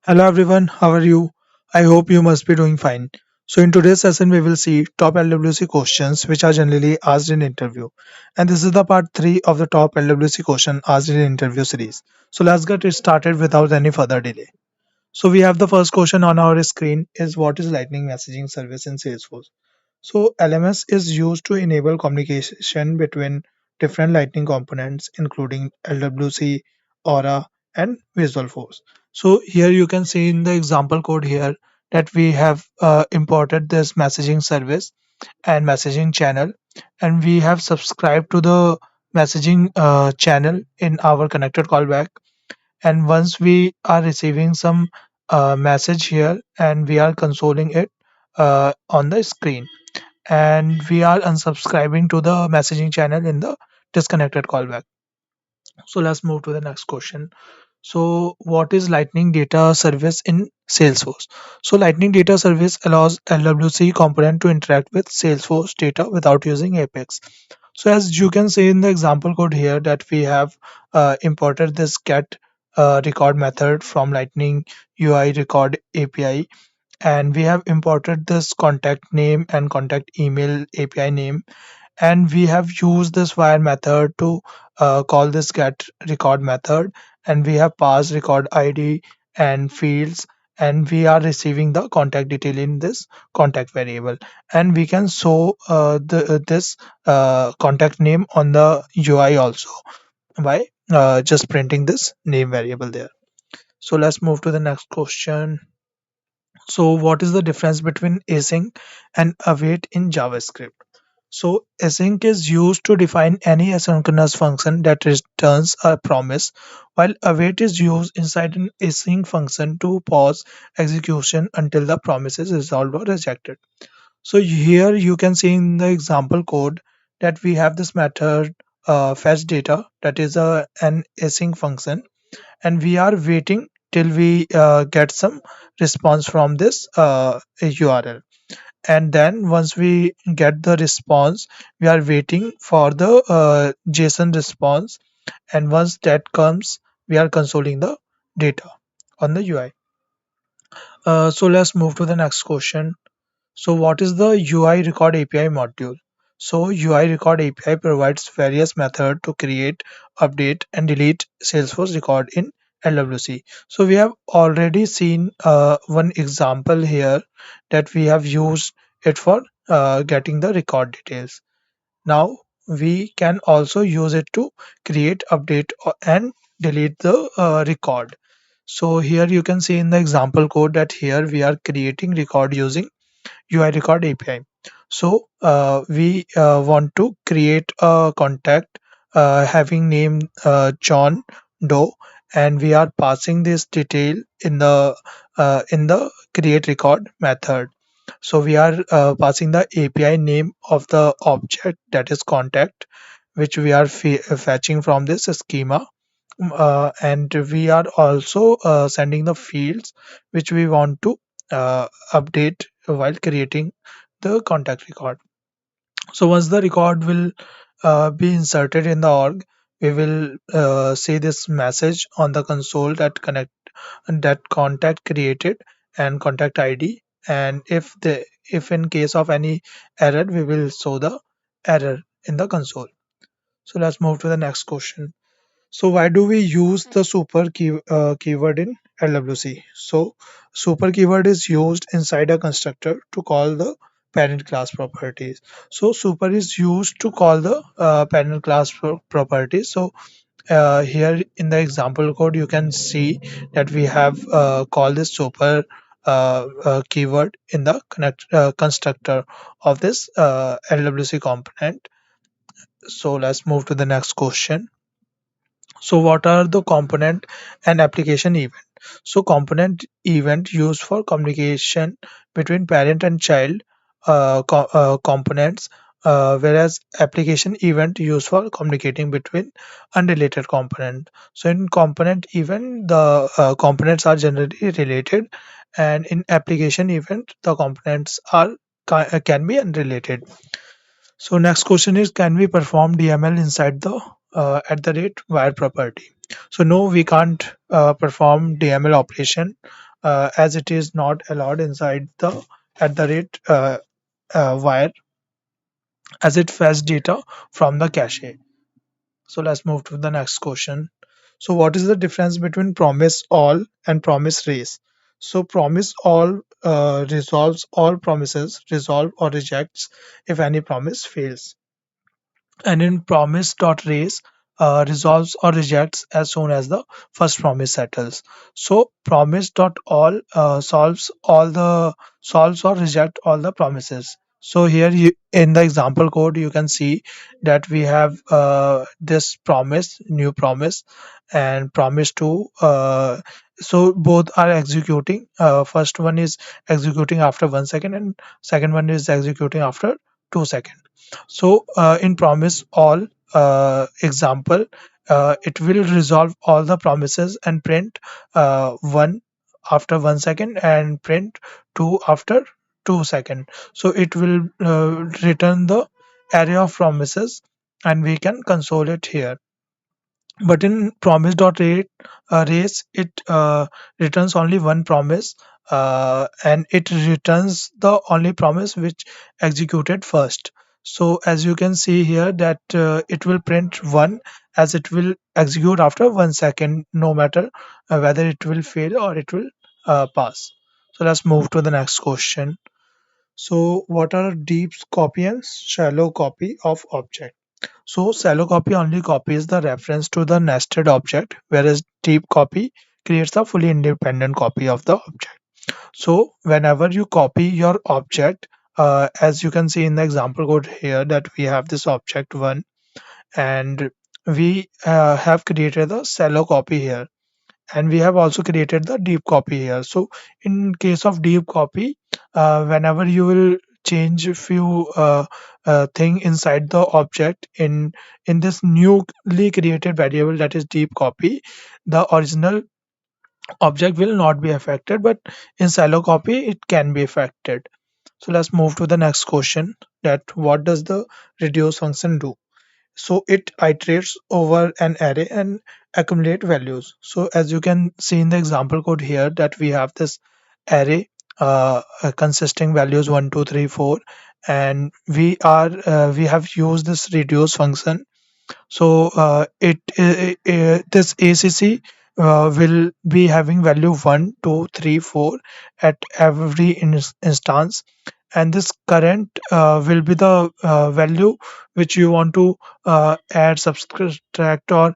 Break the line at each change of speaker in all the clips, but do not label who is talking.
Hello everyone, how are you? I hope you must be doing fine. So in today's session we will see top LWC questions which are generally asked in interview. And this is the part 3 of the top LWC question asked in interview series. So let's get it started without any further delay. So we have the first question on our screen is what is lightning messaging service in Salesforce? So LMS is used to enable communication between different Lightning components, including LWC, Aura, and Visualforce. So here you can see in the example code here that we have imported this messaging service and messaging channel, and we have subscribed to the messaging channel in our connected callback. And once we are receiving some message here, and we are consoling it on the screen, and we are unsubscribing to the messaging channel in the disconnected callback. So let's move to the next question. So what is Lightning Data Service in Salesforce? So Lightning Data Service allows LWC component to interact with Salesforce data without using Apex. So as you can see in the example code here that we have imported this get record method from Lightning UI record API, and we have imported this contact name and contact email API name, and we have used this wire method to call this get record method, and we have passed record id and fields, and we are receiving the contact detail in this contact variable, and we can show this contact name on the ui also by just printing this name variable there. So let's move to the next question. So what is the difference between async and await in javascript? So async is used to define any asynchronous function that returns a promise, while await is used inside an async function to pause execution until the promise is resolved or rejected. So here you can see in the example code that we have this method fetch data, that is an async function, and we are waiting till we get some response from this URL, and then once we get the response, we are waiting for the json response, and once that comes, we are consoling the data on the ui. So let's move to the next question. So what is the UI record API module? So UI record API provides various methods to create, update, and delete Salesforce record in LWC. So we have already seen one example here that we have used it for getting the record details. Now we can also use it to create, update, and delete the record. So here you can see in the example code that here we are creating record using UI record API. So we want to create a contact having name John Doe, and we are passing this detail in the create record method. So we are passing the API name of the object, that is contact, which we are fetching from this schema. And we are also sending the fields which we want to update while creating the contact record. So once the record will be inserted in the org, we will see this message on the console that connect that contact created and contact ID. And if in case of any error, we will show the error in the console. So let's move to the next question. So why do we use the keyword in LWC? So super keyword is used inside a constructor to call the parent class properties. So super is used to call the parent class properties. So here in the example code, you can see that we have called this super keyword in the constructor of this LWC component. So let's move to the next question. So what are the component and application event? So component event used for communication between parent and child components, whereas application event used for communicating between unrelated component. So in component event, the components are generally related, and in application event, the components are can be unrelated. So next question is, can we perform DML inside the at the rate wire property? So no, we can't perform DML operation as it is not allowed inside the at the rate wire, as it fetch data from the cache. So let's move to the next question. So what is the difference between promise all and promise race? So promise all resolves all promises, resolve or rejects if any promise fails, and in promise.raise resolves or rejects as soon as the first promise settles. So promise.all solves or reject all the promises. So here in the example code you can see that we have this promise, new promise, and promise to so both are executing. First one is executing after 1 second, and second one is executing after 2 seconds. So in promise all example, it will resolve all the promises and print 1 after 1 second and print 2 after 2 second. So it will return the array of promises, and we can console it here. But in promise.race, it returns only one promise, and it returns the only promise which executed first. So as you can see here that it will print 1, as it will execute after 1 second, no matter whether it will fail or it will pass. So let's move to the next question. So what are deep copy and shallow copy of object? So shallow copy only copies the reference to the nested object, whereas deep copy creates a fully independent copy of the object. So whenever you copy your object, as you can see in the example code here, that we have this object one, and we have created a shallow copy here, and we have also created the deep copy here. So in case of deep copy, whenever you will change a few thing inside the object in this newly created variable, that is deep copy, the original object will not be affected, but in shallow copy it can be affected. So let's move to the next question, that what does the reduce function do? So it iterates over an array and accumulate values. So as you can see in the example code here, that we have this array consisting values 1 2 3 4, and we have used this reduce function. So this ACC will be having value 1 2 3 4 at every instance, and this current will be the value which you want to add, subtract, or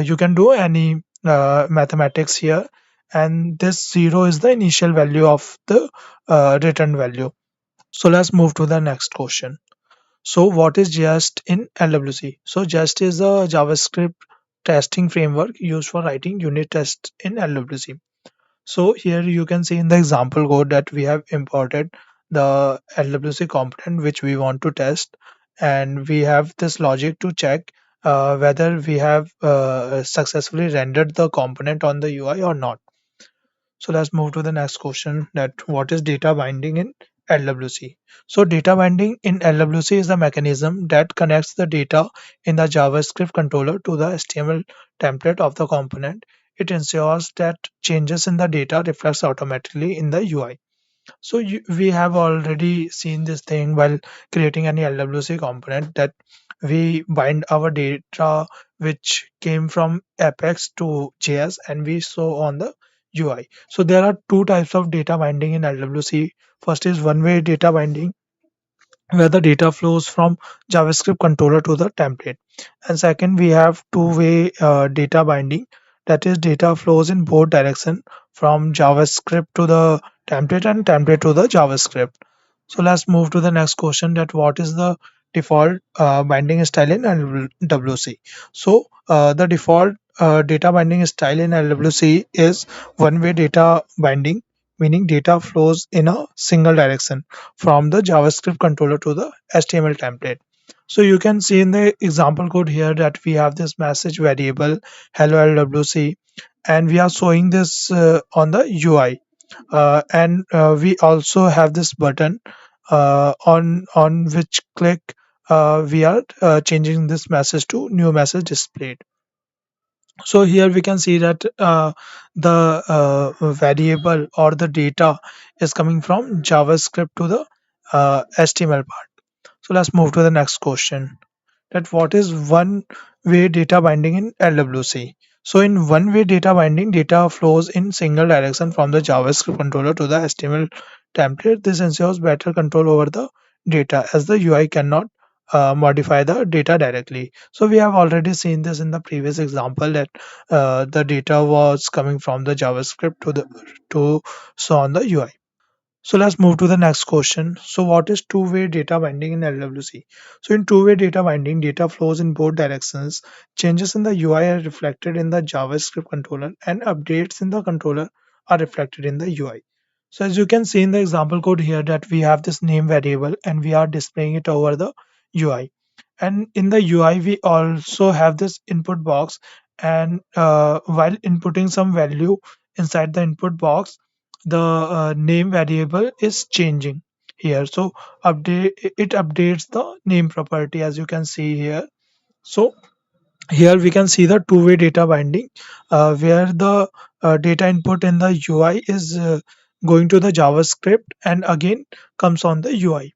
you can do any mathematics here, and this 0 is the initial value of the return value. So let's move to the next question. So what is Jest in LWC? So Jest is a JavaScript testing framework used for writing unit tests in LWC. So here you can see in the example code that we have imported the LWC component which we want to test, and we have this logic to check whether we have successfully rendered the component on the UI or not. So let's move to the next question, that what is data binding in LWC? So data binding in LWC is a mechanism that connects the data in the JavaScript controller to the HTML template of the component. It ensures that changes in the data reflects automatically in the UI. So we have already seen this thing while creating any LWC component, that we bind our data which came from Apex to JS, and we show on the UI. So there are two types of data binding in LWC. First is one-way data binding, where the data flows from JavaScript controller to the template. And second, we have two-way data binding, that is data flows in both direction, from JavaScript to the template and template to the JavaScript. So let's move to the next question, that what is the default binding style in LWC? So the default data binding style in LWC is one-way data binding, meaning data flows in a single direction from the JavaScript controller to the HTML template. So you can see in the example code here that we have this message variable hello LWC, and we are showing this on the UI, and we also have this button on which click we are changing this message to new message displayed. So here we can see that the variable or the data is coming from JavaScript to the HTML part. So let's move to the next question, that what is one way data binding in LWC. So in one way data binding, data flows in single direction from the JavaScript controller to the HTML template. This ensures better control over the data as the UI cannot modify the data directly. So we have already seen this in the previous example, that the data was coming from the JavaScript to the to so on the UI. So let's move to the next question. So what is two-way data binding in LWC? So in two-way data binding, data flows in both directions. Changes in the UI are reflected in the JavaScript controller and updates in the controller are reflected in the UI. So as you can see in the example code here, that we have this name variable and we are displaying it over the UI. And in the UI, we also have this input box, and while inputting some value inside the input box, the name variable is changing here. So update it updates the name property, as you can see here. So here we can see the two-way data binding, where the data input in the UI is going to the JavaScript and again comes on the UI.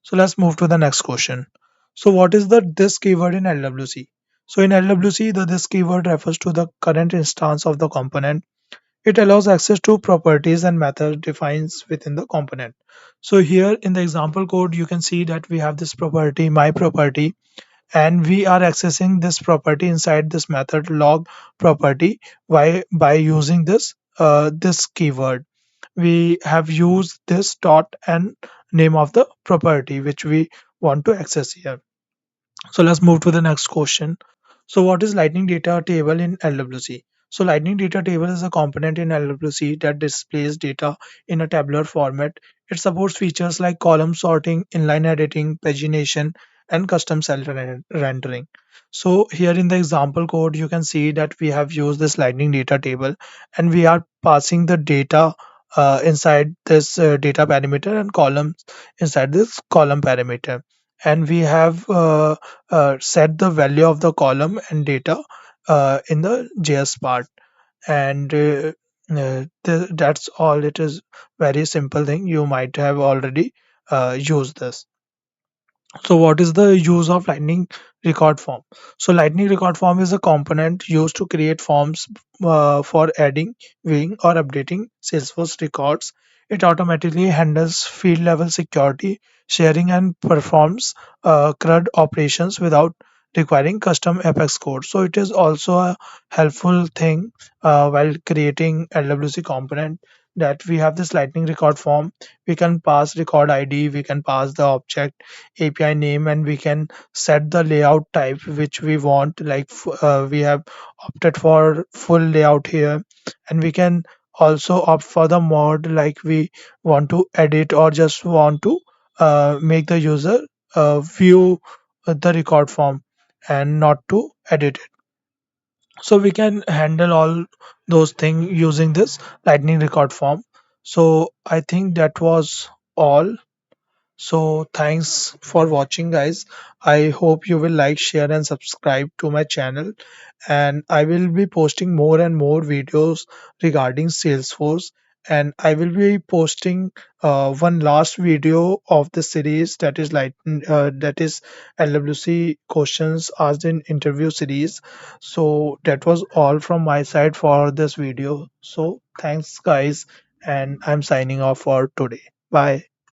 So let's move to the next question. So what is the this keyword in LWC? So in LWC, the this keyword refers to the current instance of the component. It allows access to properties and methods defined within the component. So here in the example code, you can see that we have this property, my property, and we are accessing this property inside this method log property by using this keyword. We have used this dot and name of the property which we want to access here. So let's move to the next question. So what is lightning data table in LWC? So lightning data table is a component in LWC that displays data in a tabular format. It supports features like column sorting, inline editing, pagination, and custom cell rendering. So here in the example code, you can see that we have used this lightning data table and we are passing the data inside this data parameter and columns inside this column parameter, and we have set the value of the column and data in the JS part. And that's all. It is very simple thing. You might have already used this. So what is the use of Lightning record form? So Lightning record form is a component used to create forms for adding, viewing, or updating Salesforce records. It automatically handles field level security, sharing, and performs CRUD operations without requiring custom Apex code. So it is also a helpful thing while creating LWC component, that we have this Lightning record form. We can pass record ID, we can pass the object API name, and we can set the layout type which we want. Like we have opted for full layout here, and we can also opt for the mode, like we want to edit or just want to make the user view the record form and not to edit it. So we can handle all those things using this lightning record form. So I think that was all. So thanks for watching, guys. I hope you will like, share, and subscribe to my channel. And I will be posting more and more videos regarding Salesforce. And I will be posting one last video of the series, that is LWC questions asked in interview series. So that was all from my side for this video. So thanks, guys, and I'm signing off for today. Bye.